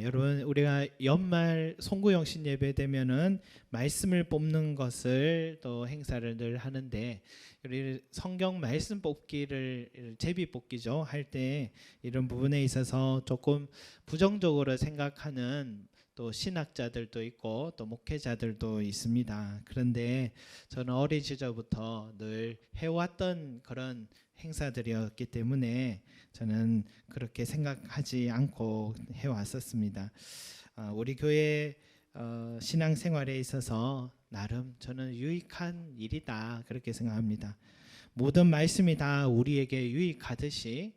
여러분 우리가 연말 송구영신 예배 되면은 말씀을 뽑는 것을 또 행사를 늘 하는데 우리 성경 말씀 뽑기를 제비 뽑기죠 할 때 이런 부분에 있어서 조금 부정적으로 생각하는 또 신학자들도 있고 또 목회자들도 있습니다. 그런데 저는 어린 시절부터 늘 해왔던 그런 행사들이었기 때문에 저는 그렇게 생각하지 않고 해왔었습니다. 우리 교회 신앙생활에 있어서 나름 저는 유익한 일이다 그렇게 생각합니다. 모든 말씀이 다 우리에게 유익하듯이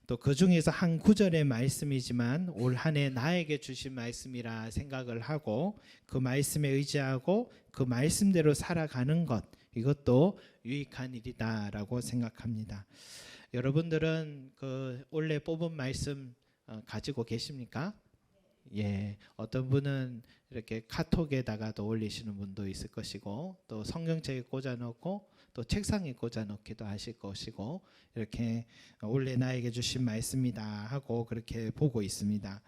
또 그 중에서 한 구절의 말씀이지만 올 한 해 나에게 주신 말씀이라 생각을 하고 그 말씀에 의지하고 그 말씀대로 살아가는 것, 이것도 유익한 일이다라고 생각합니다. 여러분들은 그 원래 뽑은 말씀 가지고 계십니까? 예, 어떤 분은 이렇게 카톡에다가도 올리시는 분도 있을 것이고 또 성경책에 꽂아놓고 또 책상에 꽂아놓기도 하실 것이고 이렇게 원래 나에게 주신 말씀이다 하고 그렇게 보고 있습니다.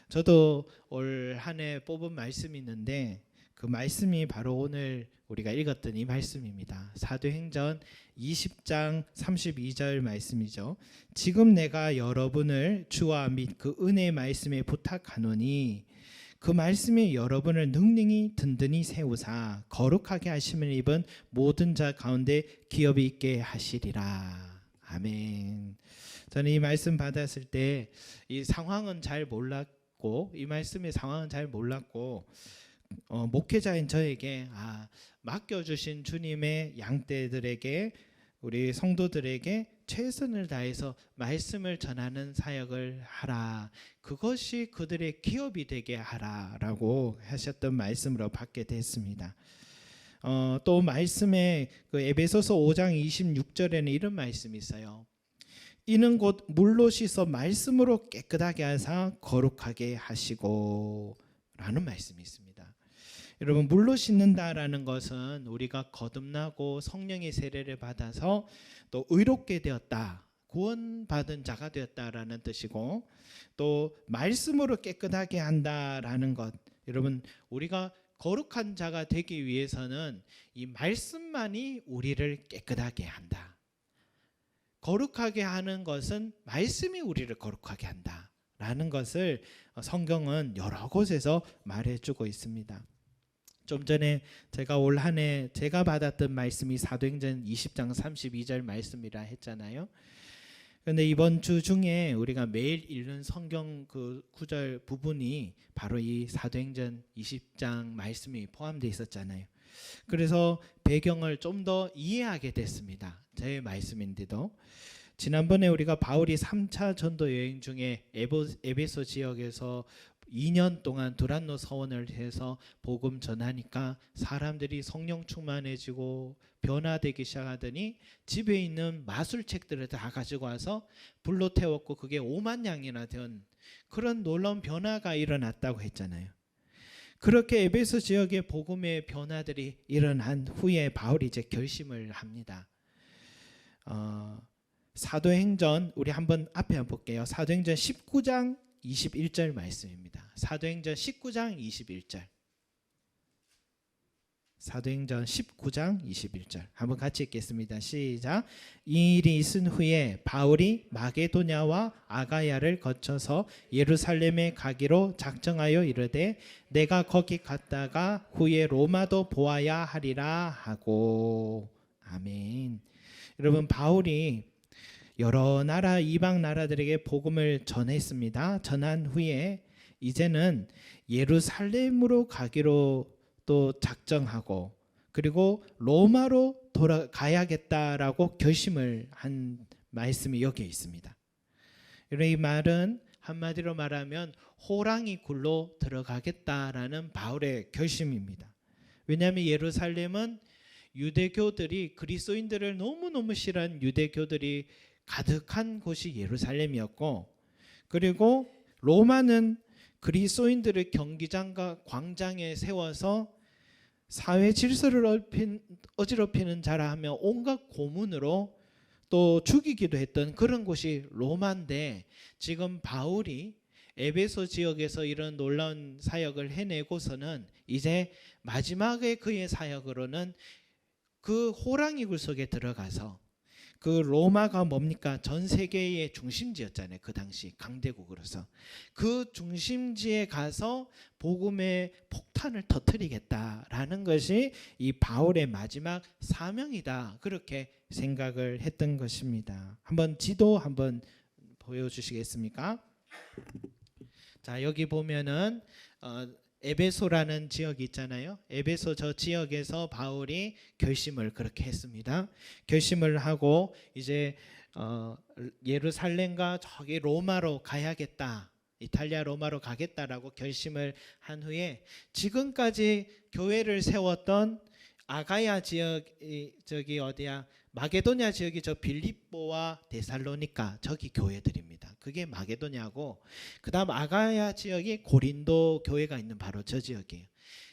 저도 올 한 해 뽑은 말씀이 있는데 그 말씀이 바로 오늘 우리가 읽었던 이 말씀입니다. 사도행전 20장 32절 말씀이죠. 지금 내가 여러분을 주와 및 그 은혜의 말씀에 부탁하노니 그 말씀이 여러분을 능력히 든든히 세우사 거룩하게 하심을 입은 모든 자 가운데 기업이 있게 하시리라. 아멘. 저는 이 말씀 받았을 때 이 상황은 잘 몰랐고 이 말씀의 상황은 잘 몰랐고 목회자인 저에게 맡겨주신 주님의 양떼들에게 우리 성도들에게 최선을 다해서 말씀을 전하는 사역을 하라. 그것이 그들의 기업이 되게 하라라고 하셨던 말씀으로 받게 됐습니다. 또 말씀에 그 에베소서 5장 26절에는 이런 말씀이 있어요. 이는 곧 물로 씻어 말씀으로 깨끗하게 하사 거룩하게 하시고 라는 말씀이 있습니다. 여러분 물로 씻는다라는 것은 우리가 거듭나고 성령의 세례를 받아서 또 의롭게 되었다, 구원받은 자가 되었다라는 뜻이고 또 말씀으로 깨끗하게 한다라는 것. 여러분 우리가 거룩한 자가 되기 위해서는 이 말씀만이 우리를 깨끗하게 한다. 거룩하게 하는 것은 말씀이 우리를 거룩하게 한다라는 것을 성경은 여러 곳에서 말해주고 있습니다. 좀 전에 제가 올 한 해 제가 받았던 말씀이 사도행전 20장 32절 말씀이라 했잖아요. 그런데 이번 주 중에 우리가 매일 읽는 성경 그 구절 부분이 바로 이 사도행전 20장 말씀이 포함되어 있었잖아요. 그래서 배경을 좀 더 이해하게 됐습니다. 제 말씀인데도 지난번에 우리가 바울이 3차 전도 여행 중에 에베소 지역에서 2년 동안 두란노 서원을 해서 복음 전하니까 사람들이 성령 충만해지고 변화되기 시작하더니 집에 있는 마술책들을 다 가지고 와서 불로 태웠고 그게 5만 양이나 된 그런 놀라운 변화가 일어났다고 했잖아요. 그렇게 에베소 지역의 복음의 변화들이 일어난 후에 바울이 이제 결심을 합니다. 사도행전 우리 한번 앞에 한번 볼게요. 사도행전 19장 21절 말씀입니다. 사도행전 19장 21절. 사도행전 19장 21절. 한번 같이 읽겠습니다. 시작. 이 일이 있은 후에 바울이 마게도냐와 아가야를 거쳐서 예루살렘에 가기로 작정하여 이르되 내가 거기 갔다가 후에 로마도 보아야 하리라 하고. 아멘. 여러분 바울이 여러 나라 이방 나라들에게 복음을 전했습니다. 전한 후에 이제는 예루살렘으로 가기로 또 작정하고 그리고 로마로 돌아가야겠다라고 결심을 한 말씀이 여기에 있습니다. 이 말은 한마디로 말하면 호랑이 굴로 들어가겠다라는 바울의 결심입니다. 왜냐하면 예루살렘은 유대교들이 그리스도인들을 너무너무 싫어한 유대교들이 가득한 곳이 예루살렘이었고 그리고 로마는 그리스도인들을 경기장과 광장에 세워서 사회 질서를 어지럽히는 자라 하며 온갖 고문으로 또 죽이기도 했던 그런 곳이 로마인데 지금 바울이 에베소 지역에서 이런 놀라운 사역을 해내고서는 이제 마지막에 그의 사역으로는 그 호랑이 굴 속에 들어가서, 그 로마가 뭡니까? 전 세계의 중심지였잖아요. 그 당시 강대국으로서 그 중심지에 가서 복음의 폭탄을 터뜨리겠다라는 것이 이 바울의 마지막 사명이다, 그렇게 생각을 했던 것입니다. 한번 지도 한번 보여주시겠습니까? 자, 여기 보면은 에베소라는 지역이 있잖아요. 에베소 저 지역에서 바울이 결심을 그렇게 했습니다. 결심을 하고 이제 예루살렘과 저기 로마로 가야겠다, 이탈리아 로마로 가겠다라고 결심을 한 후에 지금까지 교회를 세웠던 아가야 지역이 저기 어디야, 마게도냐 지역이 저 빌립보와 데살로니가 저기 교회들입니다. 그게 마게도냐고, 그 다음 아가야 지역이 고린도 교회가 있는 바로 저 지역이에요.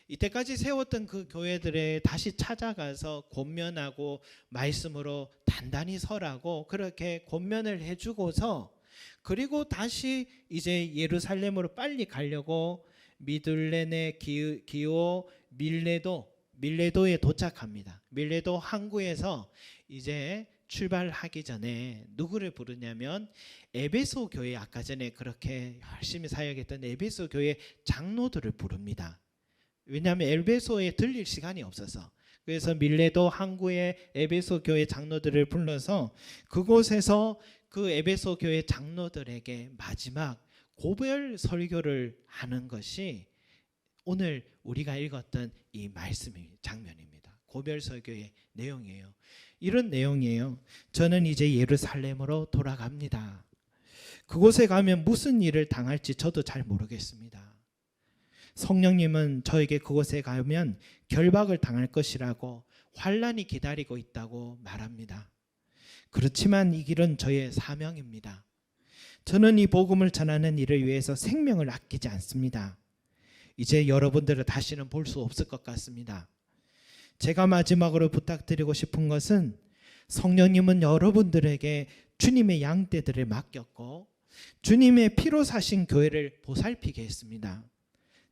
이때까지 세웠던 그 교회들에 다시 찾아가서 권면하고 말씀으로 단단히 설하고 그렇게 권면을 해주고서, 그리고 다시 이제 예루살렘으로 빨리 가려고 미둘레네 기오 밀레도에 도착합니다. 밀레도 항구에서 이제 출발하기 전에 누구를 부르냐면 에베소 교회, 아까 전에 그렇게 열심히 사역했던 에베소 교회 장로들을 부릅니다. 왜냐하면 에베소에 들릴 시간이 없어서. 그래서 밀레도 항구의 에베소 교회 장로들을 불러서 그곳에서 그 에베소 교회 장로들에게 마지막 고별 설교를 하는 것이 오늘 우리가 읽었던 이 말씀의 장면입니다. 고별 설교의 내용이에요. 이런 내용이에요. 저는 이제 예루살렘으로 돌아갑니다. 그곳에 가면 무슨 일을 당할지 저도 잘 모르겠습니다. 성령님은 저에게 그곳에 가면 결박을 당할 것이라고, 환난이 기다리고 있다고 말합니다. 그렇지만 이 길은 저의 사명입니다. 저는 이 복음을 전하는 일을 위해서 생명을 아끼지 않습니다. 이제 여러분들을 다시는 볼 수 없을 것 같습니다. 제가 마지막으로 부탁드리고 싶은 것은, 성령님은 여러분들에게 주님의 양떼들을 맡겼고 주님의 피로 사신 교회를 보살피게 했습니다.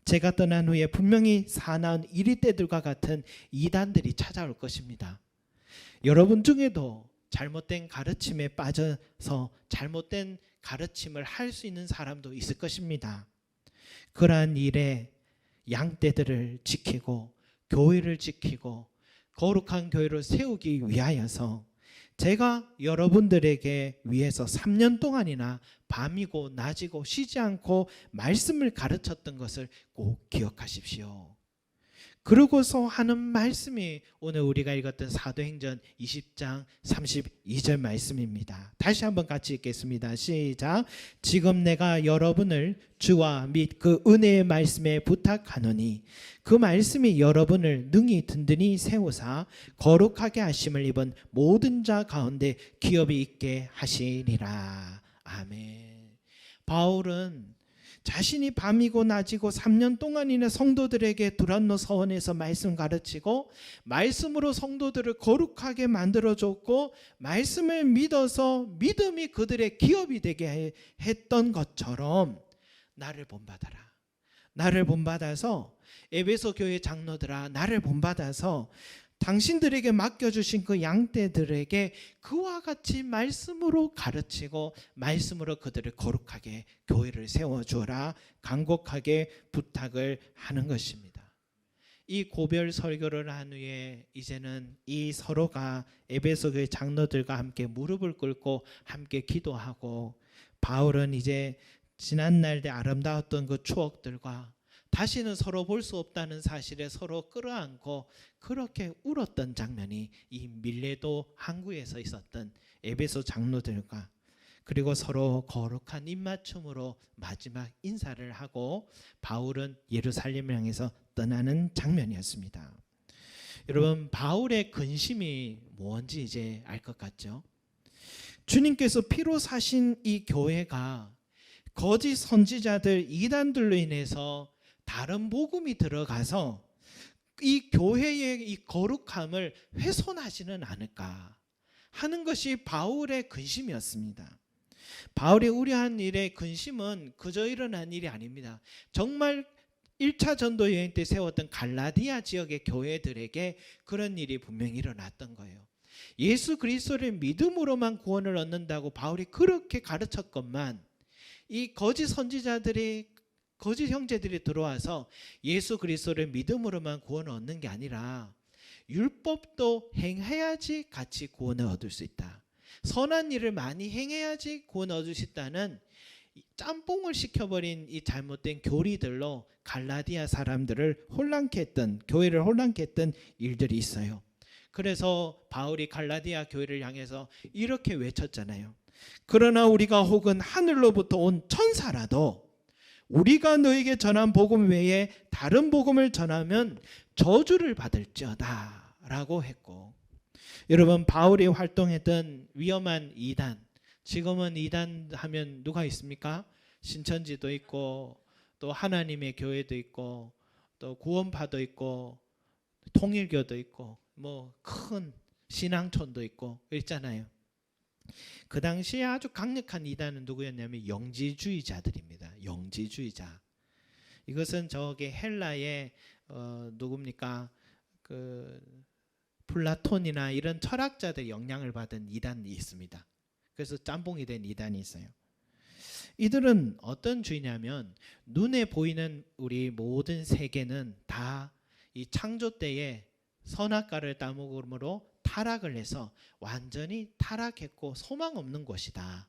제가 떠난 후에 분명히 사나운 이리떼들과 같은 이단들이 찾아올 것입니다. 여러분 중에도 잘못된 가르침에 빠져서 잘못된 가르침을 할 수 있는 사람도 있을 것입니다. 그러한 일에 양떼들을 지키고 교회를 지키고 거룩한 교회를 세우기 위하여서 제가 여러분들에게 위해서 3년 동안이나 밤이고 낮이고 쉬지 않고 말씀을 가르쳤던 것을 꼭 기억하십시오. 그러고서 하는 말씀이 오늘 우리가 읽었던 사도행전 20장 32절 말씀입니다. 다시 한번 같이 읽겠습니다. 시작. 지금 내가 여러분을 주와 및 그 은혜의 말씀에 부탁하노니 그 말씀이 여러분을 능히 든든히 세우사 거룩하게 하심을 입은 모든 자 가운데 기업이 있게 하시리라. 아멘. 바울은 자신이 밤이고 낮이고 3년 동안이나 성도들에게 두란노 서원에서 말씀 가르치고 말씀으로 성도들을 거룩하게 만들어줬고 말씀을 믿어서 믿음이 그들의 기업이 되게 했던 것처럼 나를 본받아라. 나를 본받아서 에베소 교회 장로들아, 나를 본받아서 당신들에게 맡겨주신 그 양떼들에게 그와 같이 말씀으로 가르치고 말씀으로 그들을 거룩하게 교회를 세워주라, 간곡하게 부탁을 하는 것입니다. 이 고별 설교를 한 후에 이제는 이 서로가 에베소 교회 장로들과 함께 무릎을 꿇고 함께 기도하고, 바울은 이제 지난날 아름다웠던 그 추억들과 다시는 서로 볼 수 없다는 사실에 서로 끌어안고 그렇게 울었던 장면이 이 밀레도 항구에서 있었던 에베소 장로들과, 그리고 서로 거룩한 입맞춤으로 마지막 인사를 하고 바울은 예루살렘을 향해서 떠나는 장면이었습니다. 여러분, 바울의 근심이 뭔지 이제 알 것 같죠? 주님께서 피로 사신 이 교회가 거짓 선지자들 이단들로 인해서 다른 복음이 들어가서 이 교회의 이 거룩함을 훼손하지는 않을까 하는 것이 바울의 근심이었습니다. 바울이 우려한 일의 근심은 그저 일어난 일이 아닙니다. 정말 1차 전도 여행 때 세웠던 갈라디아 지역의 교회들에게 그런 일이 분명히 일어났던 거예요. 예수 그리스도를 믿음으로만 구원을 얻는다고 바울이 그렇게 가르쳤건만 이 거짓 선지자들이, 거짓 형제들이 들어와서 예수 그리스도를 믿음으로만 구원을 얻는 게 아니라 율법도 행해야지 같이 구원을 얻을 수 있다. 선한 일을 많이 행해야지 구원을 얻을 수 있다는 짬뽕을 시켜버린 이 잘못된 교리들로 갈라디아 사람들을 혼란케 했던, 교회를 혼란케 했던 일들이 있어요. 그래서 바울이 갈라디아 교회를 향해서 이렇게 외쳤잖아요. 그러나 우리가 혹은 하늘로부터 온 천사라도 우리가 너에게 전한 복음 외에 다른 복음을 전하면 저주를 받을지어다 라고 했고, 여러분 바울이 활동했던 위험한 이단, 지금은 이단 하면 누가 있습니까? 신천지도 있고 또 하나님의 교회도 있고 또 구원파도 있고 통일교도 있고 뭐 큰 신앙촌도 있고 있잖아요. 그 당시에 아주 강력한 이단은 누구였냐면 영지주의자들입니다. 영지주의자. 이것은 저기 헬라의 누굽니까? 그 플라톤이나 이런 철학자들 영향을 받은 이단이 있습니다. 그래서 짬뽕이 된 이단이 있어요. 이들은 어떤 주의냐면 눈에 보이는 우리 모든 세계는 다 이 창조 때에 선악과를 따먹음으로 타락을 해서 완전히 타락했고 소망 없는 것이다.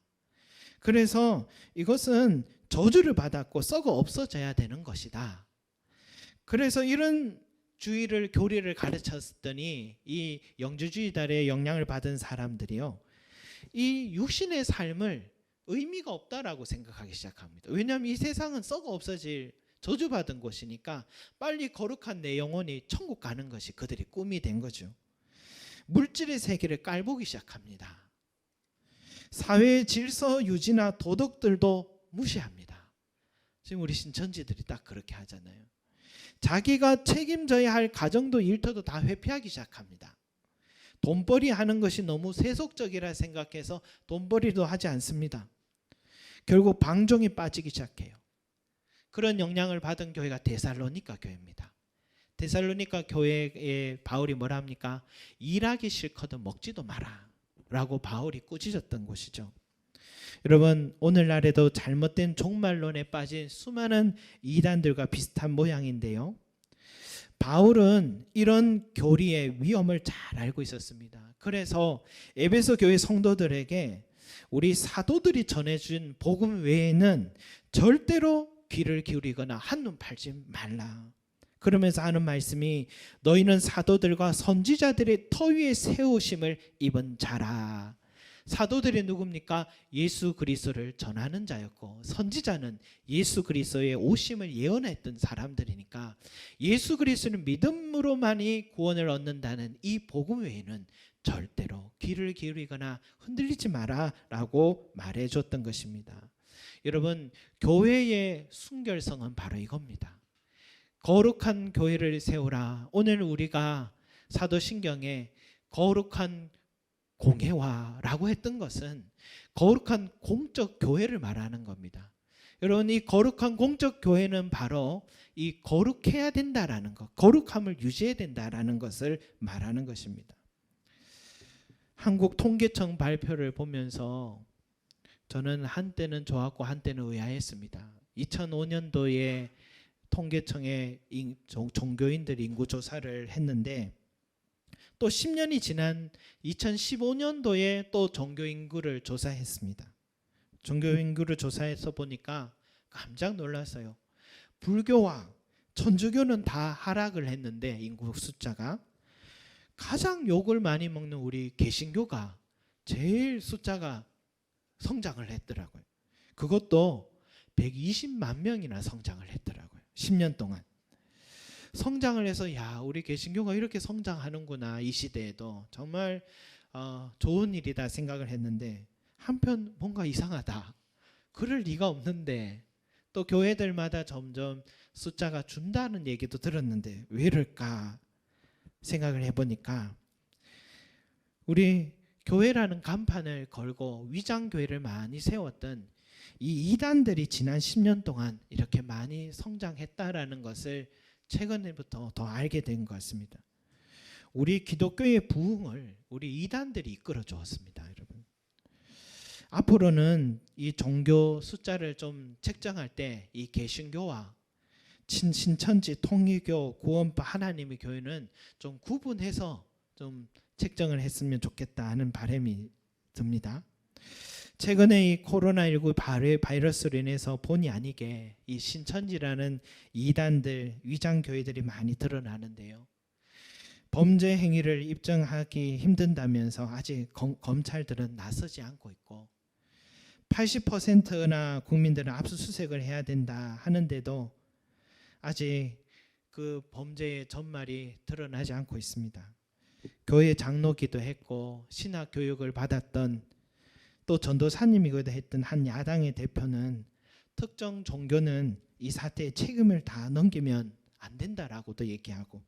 그래서 이것은 저주를 받았고 썩어 없어져야 되는 것이다. 그래서 이런 주의를, 교리를 가르쳤더니 이 영주주의들의 영향을 받은 사람들이요, 이 육신의 삶을 의미가 없다라고 생각하기 시작합니다. 왜냐하면 이 세상은 썩어 없어질 저주받은 곳이니까 빨리 거룩한 내 영혼이 천국 가는 것이 그들의 꿈이 된 거죠. 물질의 세계를 깔보기 시작합니다. 사회의 질서 유지나 도덕들도 무시합니다. 지금 우리 신천지들이 딱 그렇게 하잖아요. 자기가 책임져야 할 가정도 일터도 다 회피하기 시작합니다. 돈벌이 하는 것이 너무 세속적이라 생각해서 돈벌이도 하지 않습니다. 결국 방종에 빠지기 시작해요. 그런 영향을 받은 교회가 데살로니가 교회입니다. 데살로니가 교회에 바울이 뭐라 합니까? 일하기 싫거든 먹지도 마라 라고 바울이 꾸짖었던 곳이죠. 여러분 오늘날에도 잘못된 종말론에 빠진 수많은 이단들과 비슷한 모양인데요, 바울은 이런 교리의 위험을 잘 알고 있었습니다. 그래서 에베소 교회 성도들에게 우리 사도들이 전해준 복음 외에는 절대로 귀를 기울이거나 한눈 팔지 말라. 그러면서 하는 말씀이 너희는 사도들과 선지자들의 터 위에 세우심을 입은 자라. 사도들이 누굽니까? 예수 그리스도를 전하는 자였고 선지자는 예수 그리스도의 오심을 예언했던 사람들이니까 예수 그리스도를 믿음으로만이 구원을 얻는다는 이 복음 외에는 절대로 귀를 기울이거나 흔들리지 마라 라고 말해줬던 것입니다. 여러분 교회의 순결성은 바로 이겁니다. 거룩한 교회를 세우라. 오늘 우리가 사도신경에 거룩한 공회화라고 했던 것은 거룩한 공적 교회를 말하는 겁니다. 여러분 이 거룩한 공적 교회는 바로 이 거룩해야 된다라는 것, 거룩함을 유지해야 된다라는 것을 말하는 것입니다. 한국 통계청 발표를 보면서 저는 한때는 좋았고 한때는 의아했습니다. 2005년도에 통계청에 종교인들 인구 조사를 했는데 또 10년이 지난 2015년도에 또 종교 인구를 조사했습니다. 종교 인구를 조사해서 보니까 깜짝 놀랐어요. 불교와 천주교는 다 하락을 했는데 인구 숫자가 가장 욕을 많이 먹는 우리 개신교가 제일 숫자가 성장을 했더라고요. 그것도 120만 명이나 성장을 했더라고요. 10년 동안. 성장을 해서 야 우리 개신교가 이렇게 성장하는구나 이 시대에도 정말 좋은 일이다 생각을 했는데 한편 뭔가 이상하다. 그럴 리가 없는데 또 교회들마다 점점 숫자가 준다는 얘기도 들었는데 왜 이럴까 생각을 해보니까 우리 교회라는 간판을 걸고 위장 교회를 많이 세웠던 이 이단들이 지난 10년 동안 이렇게 많이 성장했다라는 것을 최근에부터 더 알게 된 것 같습니다. 우리 기독교의 부흥을 우리 이단들이 이끌어 주었습니다, 여러분. 앞으로는 이 종교 숫자를 좀 책정할 때 이 개신교와 신천지, 통일교, 구원파, 하나님의 교회는 좀 구분해서 좀 책정을 했으면 좋겠다 하는 바람이 듭니다. 최근에 이 코로나19 바이러스로 인해서 본의 아니게 이 신천지라는 이단들, 위장교회들이 많이 드러나는데요. 범죄 행위를 입증하기 힘든다면서 아직 검찰들은 나서지 않고 있고 80%나 국민들은 압수수색을 해야 된다 하는데도 아직 그 범죄의 전말이 드러나지 않고 있습니다. 교회 장로기도 했고 신학 교육을 받았던 또 전도사님이기도 했던 한 야당의 대표는 특정 종교는 이 사태의 책임을 다 넘기면 안 된다라고도 얘기하고,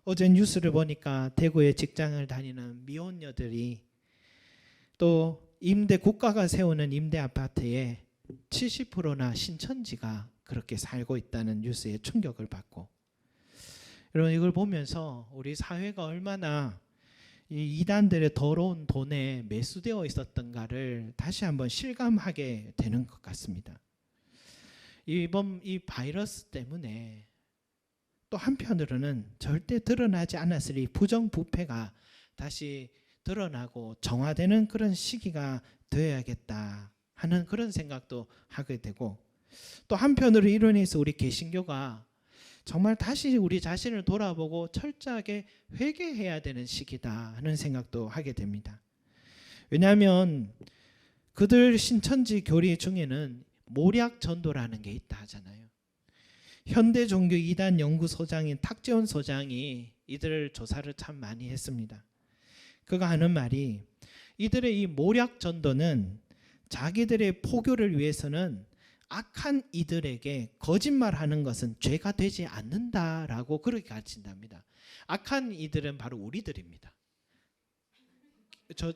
어제 뉴스를 보니까 대구에 직장을 다니는 미혼녀들이 또 국가가 세우는 임대 아파트에 70%나 신천지가 그렇게 살고 있다는 뉴스에 충격을 받고, 여러분 이걸 보면서 우리 사회가 얼마나 이 이단들의 더러운 돈에 매수되어 있었던가를 다시 한번 실감하게 되는 것 같습니다. 이번 이 바이러스 때문에 또 한편으로는 절대 드러나지 않았을 이 부정부패가 다시 드러나고 정화되는 그런 시기가 되어야겠다 하는 그런 생각도 하게 되고, 또 한편으로 이로 인해서 우리 개신교가 정말 다시 우리 자신을 돌아보고 철저하게 회개해야 되는 시기다 하는 생각도 하게 됩니다. 왜냐하면 그들 신천지 교리 중에는 모략 전도라는 게 있다 하잖아요. 현대종교 이단 연구소장인 탁재훈 소장이 이들을 조사를 참 많이 했습니다. 그가 하는 말이, 이들의 이 모략 전도는 자기들의 포교를 위해서는 악한 이들에게 거짓말하는 것은 죄가 되지 않는다라고 그렇게 가르친답니다. 악한 이들은 바로 우리들입니다.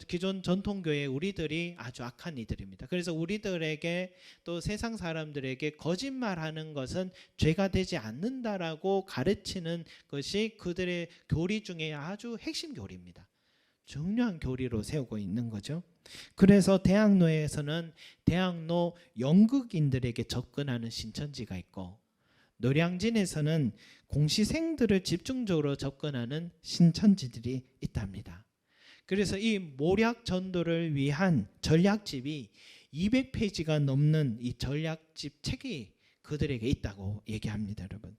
기존 전통교회 우리들이 아주 악한 이들입니다. 그래서 우리들에게 또 세상 사람들에게 거짓말하는 것은 죄가 되지 않는다라고 가르치는 것이 그들의 교리 중에 아주 핵심 교리입니다. 중요한 교리로 세우고 있는 거죠. 그래서 대학로에서는 대학로 연극인들에게 접근하는 신천지가 있고, 노량진에서는 공시생들을 집중적으로 접근하는 신천지들이 있답니다. 그래서 이 모략 전도를 위한 전략집이 200페이지가 넘는 이 전략집 책이 그들에게 있다고 얘기합니다, 여러분.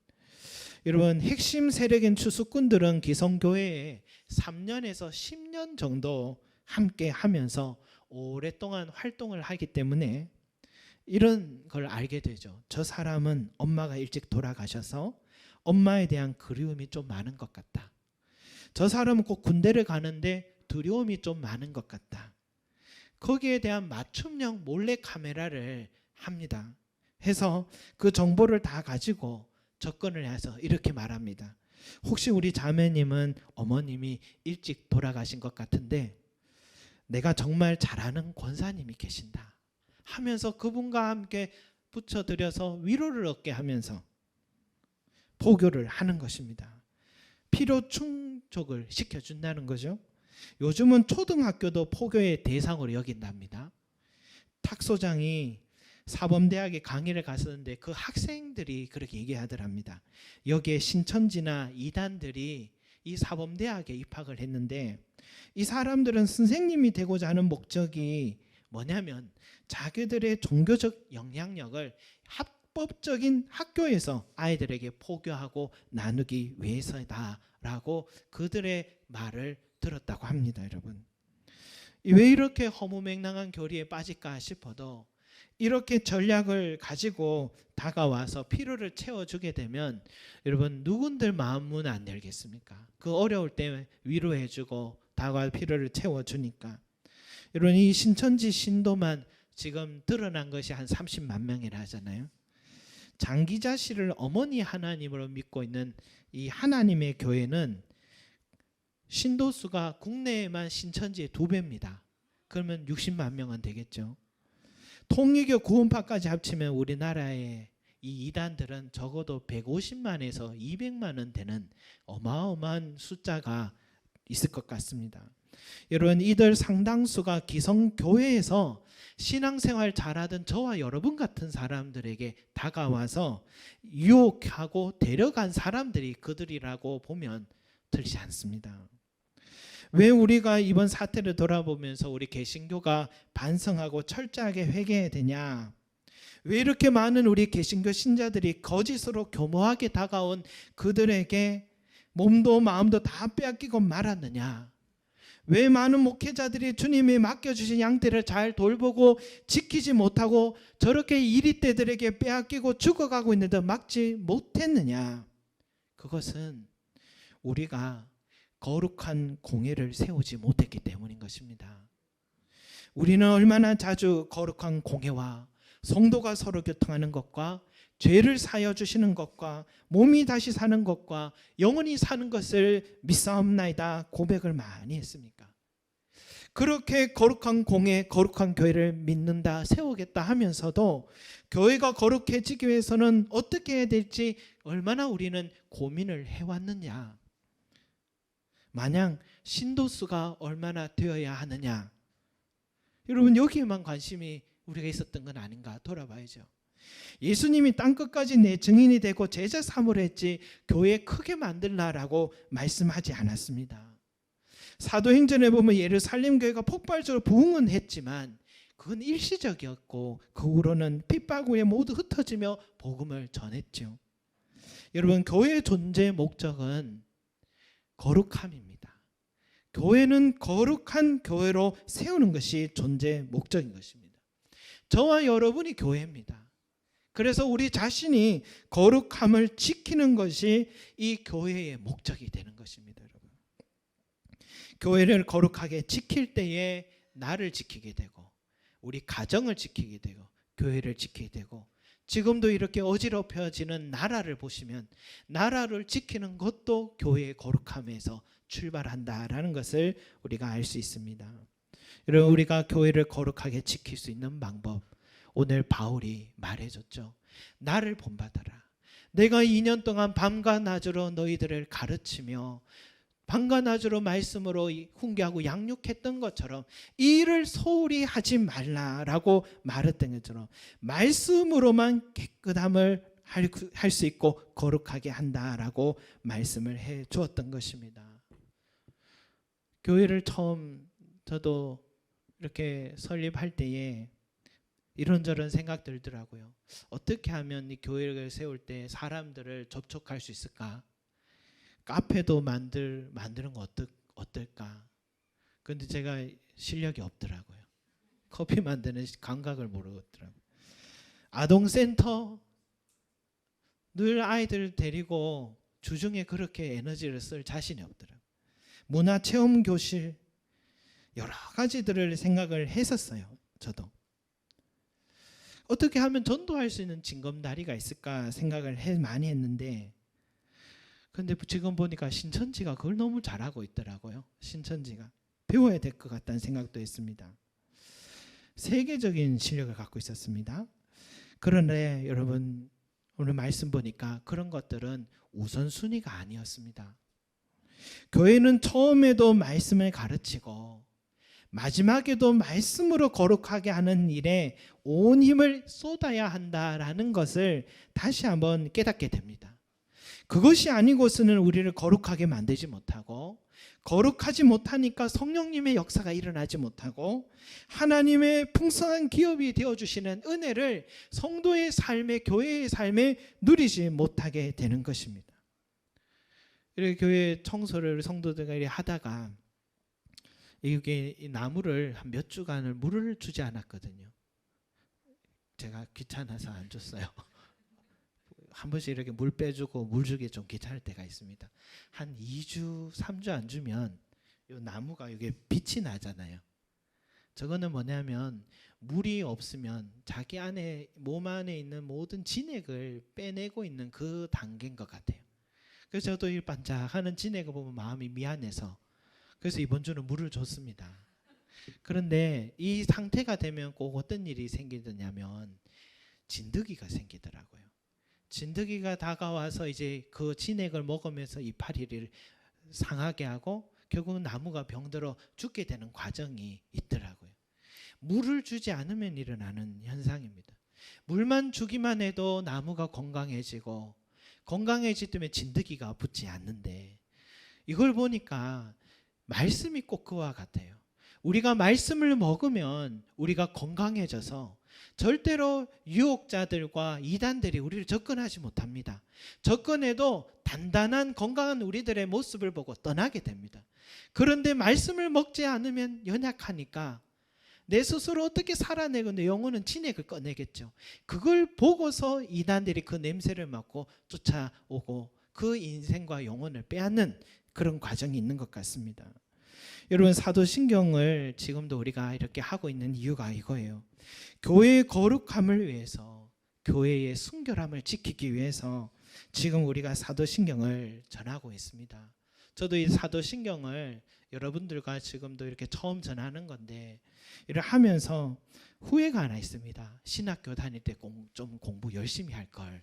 여러분, 핵심 세력인 추수꾼들은 기성교회에 3년에서 10년 정도 함께 하면서 오랫동안 활동을 하기 때문에 이런 걸 알게 되죠. 저 사람은 엄마가 일찍 돌아가셔서 엄마에 대한 그리움이 좀 많은 것 같다. 저 사람은 꼭 군대를 가는데 두려움이 좀 많은 것 같다. 거기에 대한 맞춤형 몰래카메라를 합니다. 해서 그 정보를 다 가지고 접근을 해서 이렇게 말합니다. 혹시 우리 자매님은 어머님이 일찍 돌아가신 것 같은데 내가 정말 잘 아는 권사님이 계신다 하면서 그분과 함께 붙여드려서 위로를 얻게 하면서 포교를 하는 것입니다. 필요 충족을 시켜준다는 거죠. 요즘은 초등학교도 포교의 대상으로 여긴답니다. 탁 소장이 사범대학에 강의를 갔었는데 그 학생들이 그렇게 얘기하더랍니다. 여기에 신천지나 이단들이 이 사범대학에 입학을 했는데 이 사람들은 선생님이 되고자 하는 목적이 뭐냐면 자기들의 종교적 영향력을 합법적인 학교에서 아이들에게 포교하고 나누기 위해서다라고 그들의 말을 들었다고 합니다, 여러분. 왜 이렇게 허무맹랑한 교리에 빠질까 싶어도 이렇게 전략을 가지고 다가와서 필요를 채워주게 되면 여러분 누군들 마음은 안 열겠습니까? 그 어려울 때 위로해주고 다가와 필요를 채워주니까. 여러분 이 신천지 신도만 지금 드러난 것이 한 30만 명이라 하잖아요. 장기자 씨를 어머니 하나님으로 믿고 있는 이 하나님의 교회는 신도수가 국내에만 신천지의 2배입니다. 그러면 60만 명은 되겠죠. 통일교 구원파까지 합치면 우리나라의 이 이단들은 적어도 150만에서 200만은 되는 어마어마한 숫자가 있을 것 같습니다. 여러분, 이들 상당수가 기성교회에서 신앙생활 잘하던 저와 여러분 같은 사람들에게 다가와서 유혹하고 데려간 사람들이 그들이라고 보면 틀리지 않습니다. 왜 우리가 이번 사태를 돌아보면서 우리 개신교가 반성하고 철저하게 회개해야 되냐? 왜 이렇게 많은 우리 개신교 신자들이 거짓으로 교모하게 다가온 그들에게 몸도 마음도 다 빼앗기고 말았느냐? 왜 많은 목회자들이 주님이 맡겨주신 양떼를 잘 돌보고 지키지 못하고 저렇게 이리떼들에게 빼앗기고 죽어가고 있는데 막지 못했느냐? 그것은 우리가 거룩한 공회를 세우지 못했기 때문인 것입니다. 우리는 얼마나 자주 거룩한 공회와 성도가 서로 교통하는 것과 죄를 사여 주시는 것과 몸이 다시 사는 것과 영원히 사는 것을 믿사옵나이다 고백을 많이 했습니까? 그렇게 거룩한 공회, 거룩한 교회를 믿는다, 세우겠다 하면서도 교회가 거룩해지기 위해서는 어떻게 해야 될지 얼마나 우리는 고민을 해왔느냐. 마냥 신도수가 얼마나 되어야 하느냐. 여러분, 여기에만 관심이 우리가 있었던 건 아닌가 돌아봐야죠. 예수님이 땅끝까지 내 증인이 되고 제자 삼으려 했지 교회 크게 만들라라고 말씀하지 않았습니다. 사도행전에 보면 예루살렘 교회가 폭발적으로 부흥은 했지만 그건 일시적이었고 그 후로는 핍박에 모두 흩어지며 복음을 전했죠. 여러분, 교회의 존재 목적은 거룩함입니다. 교회는 거룩한 교회로 세우는 것이 존재 목적인 것입니다. 저와 여러분이 교회입니다. 그래서 우리 자신이 거룩함을 지키는 것이 이 교회의 목적이 되는 것입니다. 여러분, 교회를 거룩하게 지킬 때에 나를 지키게 되고 우리 가정을 지키게 되고 교회를 지키게 되고 지금도 이렇게 어지럽혀지는 나라를 보시면 나라를 지키는 것도 교회의 거룩함에서 출발한다라는 것을 우리가 알 수 있습니다. 여러분, 우리가 교회를 거룩하게 지킬 수 있는 방법, 오늘 바울이 말해줬죠. 나를 본받아라. 내가 2년 동안 밤과 낮으로 너희들을 가르치며 밤과 낮으로 말씀으로 훈계하고 양육했던 것처럼 이 일을 소홀히 하지 말라라고 말했던 것처럼 말씀으로만 깨끗함을 할 수 있고 거룩하게 한다라고 말씀을 해 주었던 것입니다. 교회를 처음 저도 이렇게 설립할 때에 이런저런 생각 들더라고요. 어떻게 하면 이 교회를 세울 때 사람들을 접촉할 수 있을까? 카페도 만드는 거 어떨까? 그런데 제가 실력이 없더라고요. 커피 만드는 감각을 모르겠더라고요. 아동센터, 늘 아이들 데리고 주중에 그렇게 에너지를 쓸 자신이 없더라고요. 문화체험교실, 여러 가지들을 생각을 했었어요. 저도. 어떻게 하면 전도할 수 있는 징검다리가 있을까 생각을 많이 했는데, 근데 지금 보니까 신천지가 그걸 너무 잘하고 있더라고요. 신천지가 배워야 될 것 같다는 생각도 했습니다. 세계적인 실력을 갖고 있었습니다. 그런데 여러분, 오늘 말씀 보니까 그런 것들은 우선순위가 아니었습니다. 교회는 처음에도 말씀을 가르치고 마지막에도 말씀으로 거룩하게 하는 일에 온 힘을 쏟아야 한다라는 것을 다시 한번 깨닫게 됩니다. 그것이 아니고서는 우리를 거룩하게 만들지 못하고, 거룩하지 못하니까 성령님의 역사가 일어나지 못하고 하나님의 풍성한 기업이 되어주시는 은혜를 성도의 삶에, 교회의 삶에 누리지 못하게 되는 것입니다. 이렇게 교회 청소를 성도들과 하다가 이게 나무를 한 몇 주간을 물을 주지 않았거든요. 제가 귀찮아서 안 줬어요. 한 번씩 이렇게 물 빼주고 물 주기 좀 귀찮을 때가 있습니다. 한 2주, 3주 안 주면 이 나무가 이게 빛이 나잖아요. 저거는 뭐냐면 물이 없으면 자기 안에, 몸 안에 있는 모든 진액을 빼내고 있는 그 단계인 것 같아요. 그래서 저도 이 반짝하는 진액을 보면 마음이 미안해서 그래서 이번 주는 물을 줬습니다. 그런데 이 상태가 되면 꼭 어떤 일이 생기느냐면 진드기가 생기더라고요. 진드기가 다가와서 이제 그 진액을 먹으면서 이파리를 상하게 하고 결국은 나무가 병들어 죽게 되는 과정이 있더라고요. 물을 주지 않으면 일어나는 현상입니다. 물만 주기만 해도 나무가 건강해지고 건강해지기 때문에 진드기가 붙지 않는데 이걸 보니까 말씀이 꼭 그와 같아요. 우리가 말씀을 먹으면 우리가 건강해져서 절대로 유혹자들과 이단들이 우리를 접근하지 못합니다. 접근해도 단단한 건강한 우리들의 모습을 보고 떠나게 됩니다. 그런데 말씀을 먹지 않으면 연약하니까 내 스스로 어떻게 살아내고 내 영혼은 진액을 꺼내겠죠. 그걸 보고서 이단들이 그 냄새를 맡고 쫓아오고 그 인생과 영혼을 빼앗는 그런 과정이 있는 것 같습니다. 여러분, 사도신경을 지금도 우리가 이렇게 하고 있는 이유가 이거예요. 교회의 거룩함을 위해서, 교회의 순결함을 지키기 위해서 지금 우리가 사도신경을 전하고 있습니다. 저도 이 사도신경을 여러분들과 지금도 이렇게 처음 전하는 건데 이를 하면서 후회가 하나 있습니다. 신학교 다닐 때 좀 공부 열심히 할 걸.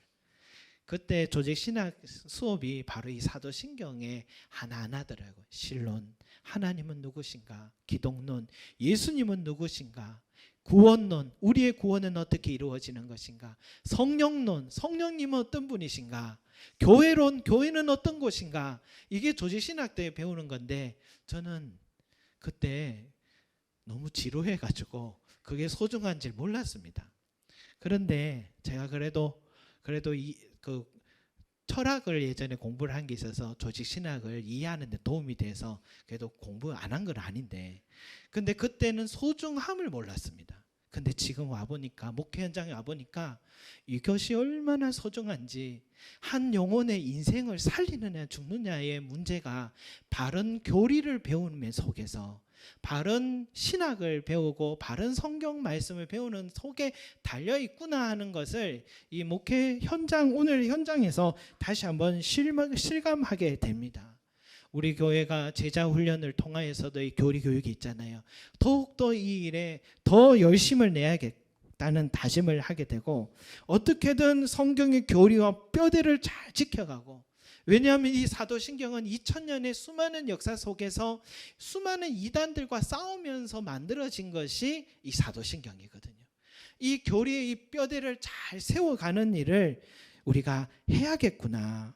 그때 조직신학 수업이 바로 이 사도신경의 하나하나더라고요. 신론, 하나님은 누구신가? 기독론, 예수님은 누구신가? 구원론, 우리의 구원은 어떻게 이루어지는 것인가? 성령론, 성령님은 어떤 분이신가? 교회론, 교회는 어떤 곳인가? 이게 조직신학 때 배우는 건데 저는 그때 너무 지루해가지고 그게 소중한 줄 몰랐습니다. 그런데 제가 그래도 그 철학을 예전에 공부를 한 게 있어서 조직신학을 이해하는 데 도움이 돼서 그래도 공부 안 한 건 아닌데 근데 그때는 소중함을 몰랐습니다. 근데 지금 와보니까 목회 현장에 와보니까 이것이 얼마나 소중한지 한 영혼의 인생을 살리느냐 죽느냐의 문제가 바른 교리를 배우는 속에서 바른 신학을 배우고 바른 성경 말씀을 배우는 속에 달려있구나 하는 것을 이 목회 현장 오늘 현장에서 다시 한번 실감하게 됩니다. 우리 교회가 제자 훈련을 통하여서도 이 교리 교육이 있잖아요. 더욱더 이 일에 더 열심을 내야겠다는 다짐을 하게 되고 어떻게든 성경의 교리와 뼈대를 잘 지켜가고 왜냐하면 이 사도신경은 2000년의 수많은 역사 속에서 수많은 이단들과 싸우면서 만들어진 것이 이 사도신경이거든요. 이 교리의 이 뼈대를 잘 세워가는 일을 우리가 해야겠구나.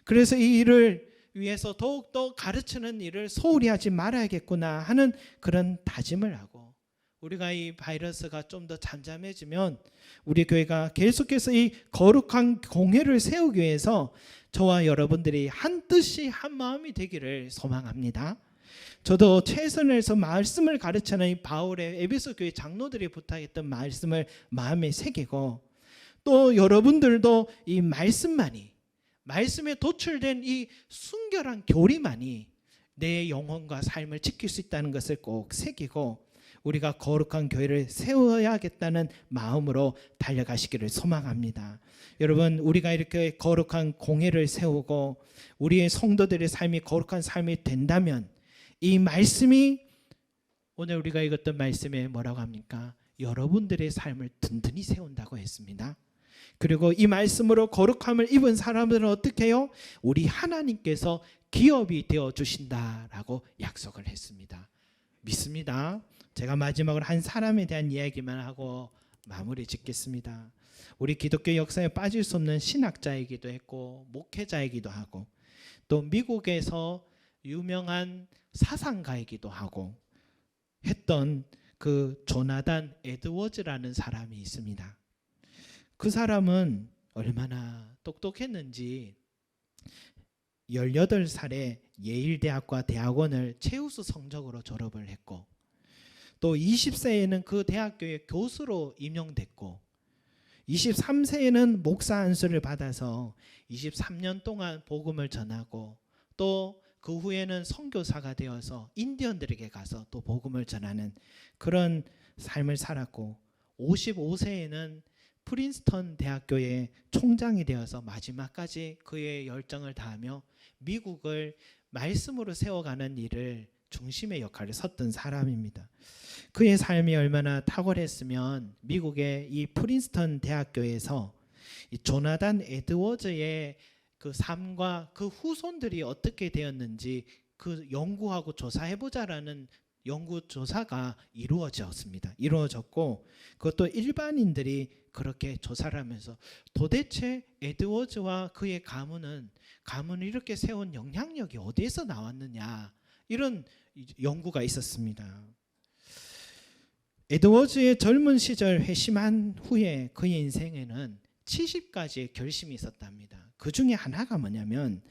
그래서 이 일을 위해서 더욱더 가르치는 일을 소홀히 하지 말아야겠구나 하는 그런 다짐을 하고 우리가 이 바이러스가 좀 더 잠잠해지면 우리 교회가 계속해서 이 거룩한 공회를 세우기 위해서 저와 여러분들이 한 뜻이 한 마음이 되기를 소망합니다. 저도 최선을 해서 말씀을 가르치는 이 바울의 에베소 교회 장로들이 부탁했던 말씀을 마음에 새기고 또 여러분들도 이 말씀에 도출된 이 순결한 교리만이 내 영혼과 삶을 지킬 수 있다는 것을 꼭 새기고 우리가 거룩한 교회를 세워야겠다는 마음으로 달려가시기를 소망합니다. 여러분, 우리가 이렇게 거룩한 공회를 세우고 우리의 성도들의 삶이 거룩한 삶이 된다면 이 말씀이 오늘 우리가 읽었던 말씀에 뭐라고 합니까? 여러분들의 삶을 든든히 세운다고 했습니다. 그리고 이 말씀으로 거룩함을 입은 사람들은 어떻게 해요? 우리 하나님께서 기업이 되어 주신다라고 약속을 했습니다. 믿습니다. 제가 마지막으로 한 사람에 대한 이야기만 하고 마무리 짓겠습니다. 우리 기독교 역사에 빠질 수 없는 신학자이기도 했고 목회자이기도 하고 또 미국에서 유명한 사상가이기도 하고 했던 그 조나단 에드워즈라는 사람이 있습니다. 그 사람은 얼마나 똑똑했는지 18살에 예일대학과 대학원을 최우수 성적으로 졸업을 했고 또 20세에는 그 대학교의 교수로 임용됐고 23세에는 목사 안수를 받아서 23년 동안 복음을 전하고 또 그 후에는 선교사가 되어서 인디언들에게 가서 또 복음을 전하는 그런 삶을 살았고 55세에는 프린스턴 대학교의 총장이 되어서 마지막까지 그의 열정을 다하며 미국을 말씀으로 세워가는 일을 중심의 역할을 섰던 사람입니다. 그의 삶이 얼마나 탁월했으면 미국의 이 프린스턴 대학교에서 이 조나단 에드워즈의 그 삶과 그 후손들이 어떻게 되었는지 그 연구하고 조사해보자라는 연구조사가 이루어졌고 그것도 일반인들이 그렇게 조사를 하면서 도대체 에드워즈와 그의 가문을 이렇게 세운 영향력이 어디에서 나왔느냐, 이런 연구가 있었습니다. 에드워즈의 젊은 시절 회심한 후에 그의 인생에는 70가지의 결심이 있었답니다. 그 중에 하나가 뭐냐면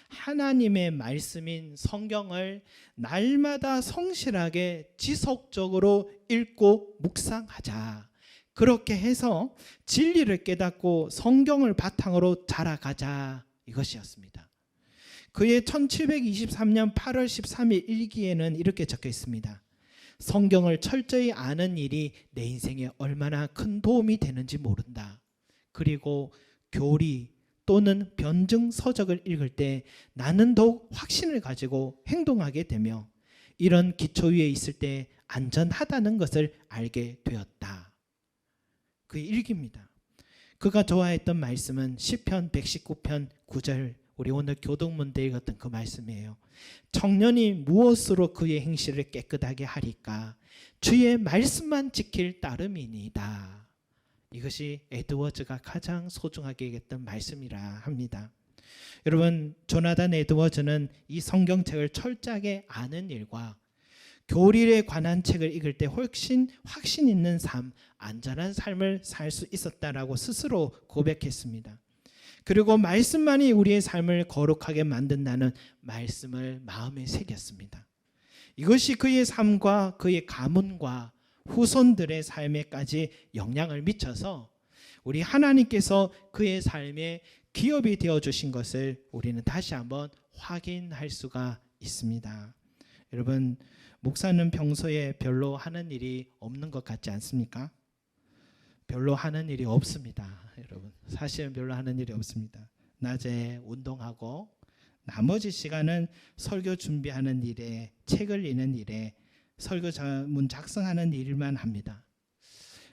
하나님의 말씀인 성경을 날마다 성실하게 지속적으로 읽고 묵상하자. 그렇게 해서 진리를 깨닫고 성경을 바탕으로 자라가자, 이것이었습니다. 그의 1723년 8월 13일 일기에는 이렇게 적혀 있습니다. 성경을 철저히 아는 일이 내 인생에 얼마나 큰 도움이 되는지 모른다. 그리고 교리 또는 변증 서적을 읽을 때 나는 더욱 확신을 가지고 행동하게 되며 이런 기초 위에 있을 때 안전하다는 것을 알게 되었다. 그의 일기입니다. 그가 좋아했던 말씀은 시편 119편 9절, 우리 오늘 교동문 때 읽었던 그 말씀이에요. 청년이 무엇으로 그의 행실을 깨끗하게 하리까? 주의 말씀만 지킬 따름이니이다. 이것이 에드워즈가 가장 소중하게 여겼던 말씀이라 합니다. 여러분, 조나단 에드워즈는 이 성경책을 철저하게 아는 일과 교리에 관한 책을 읽을 때 훨씬 확신 있는 삶, 안전한 삶을 살 수 있었다라고 스스로 고백했습니다. 그리고 말씀만이 우리의 삶을 거룩하게 만든다는 말씀을 마음에 새겼습니다. 이것이 그의 삶과 그의 가문과 후손들의 삶에까지 영향을 미쳐서 우리 하나님께서 그의 삶에 기업이 되어주신 것을 우리는 다시 한번 확인할 수가 있습니다. 여러분, 목사는 평소에 별로 하는 일이 없는 것 같지 않습니까? 별로 하는 일이 없습니다. 여러분, 사실은 별로 하는 일이 없습니다. 낮에 운동하고 나머지 시간은 설교 준비하는 일에, 책을 읽는 일에, 설교문 작성하는 일만 합니다.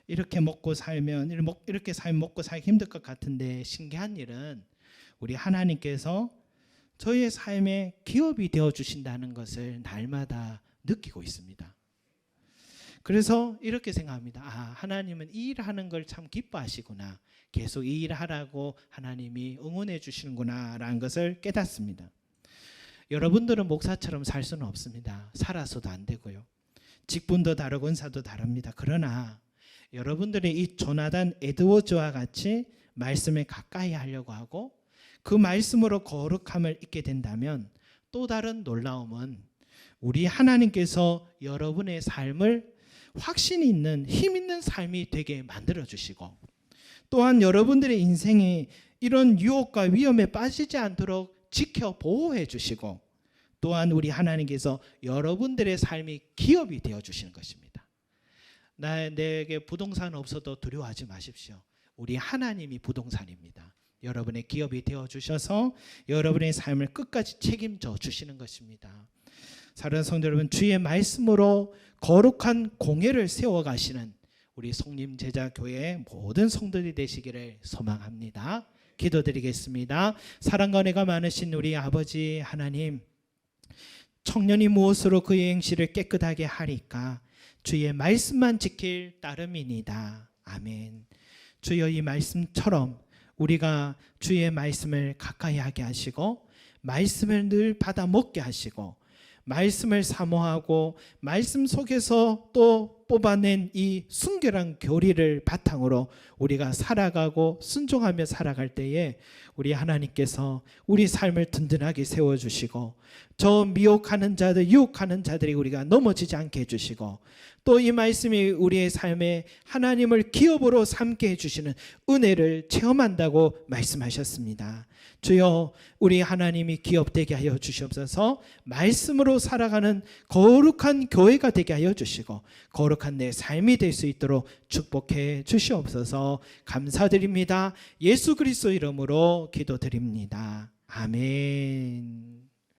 이렇게 먹고 살면 먹고 살기 힘들 것 같은데 신기한 일은 우리 하나님께서 저희의 삶에 기업이 되어 주신다는 것을 날마다 느끼고 있습니다. 그래서 이렇게 생각합니다. 하나님은 이 일하는 걸 참 기뻐하시구나. 계속 이 일을 하라고 하나님이 응원해 주시는구나 라는 것을 깨닫습니다. 여러분들은 목사처럼 살 수는 없습니다. 살아서도 안 되고요. 직분도 다르고 은사도 다릅니다. 그러나 여러분들이 이 조나단 에드워즈와 같이 말씀에 가까이 하려고 하고 그 말씀으로 거룩함을 잊게 된다면 또 다른 놀라움은 우리 하나님께서 여러분의 삶을 확신 있는 힘 있는 삶이 되게 만들어 주시고 또한 여러분들의 인생이 이런 유혹과 위험에 빠지지 않도록 지켜 보호해 주시고 또한 우리 하나님께서 여러분들의 삶이 기업이 되어 주시는 것입니다. 내게 부동산 없어도 두려워하지 마십시오. 우리 하나님이 부동산입니다. 여러분의 기업이 되어 주셔서 여러분의 삶을 끝까지 책임져 주시는 것입니다. 사랑하는 성도 여러분, 주의 말씀으로 거룩한 공예를 세워가시는 우리 송림제자교회의 모든 성도들이 되시기를 소망합니다. 기도드리겠습니다. 사랑과 은혜가 많으신 우리 아버지 하나님, 청년이 무엇으로 그의 행실을 깨끗하게 하리까? 주의 말씀만 지킬 따름이니이다. 아멘. 주여, 이 말씀처럼 우리가 주의 말씀을 가까이 하게 하시고 말씀을 늘 받아 먹게 하시고 말씀을 사모하고 말씀 속에서 또 뽑아낸 이 순결한 교리를 바탕으로 우리가 살아가고 순종하며 살아갈 때에 우리 하나님께서 우리 삶을 든든하게 세워주시고 저 미혹하는 자들, 유혹하는 자들이 우리가 넘어지지 않게 해주시고 또 이 말씀이 우리의 삶에 하나님을 기업으로 삼게 해주시는 은혜를 체험한다고 말씀하셨습니다. 주여, 우리 하나님이 기업되게 하여 주시옵소서. 말씀으로 살아가는 거룩한 교회가 되게 하여 주시고 거룩한 내 삶이 될 수 있도록 축복해 주시옵소서. 감사드립니다. 예수 그리스도 이름으로 기도드립니다. 아멘.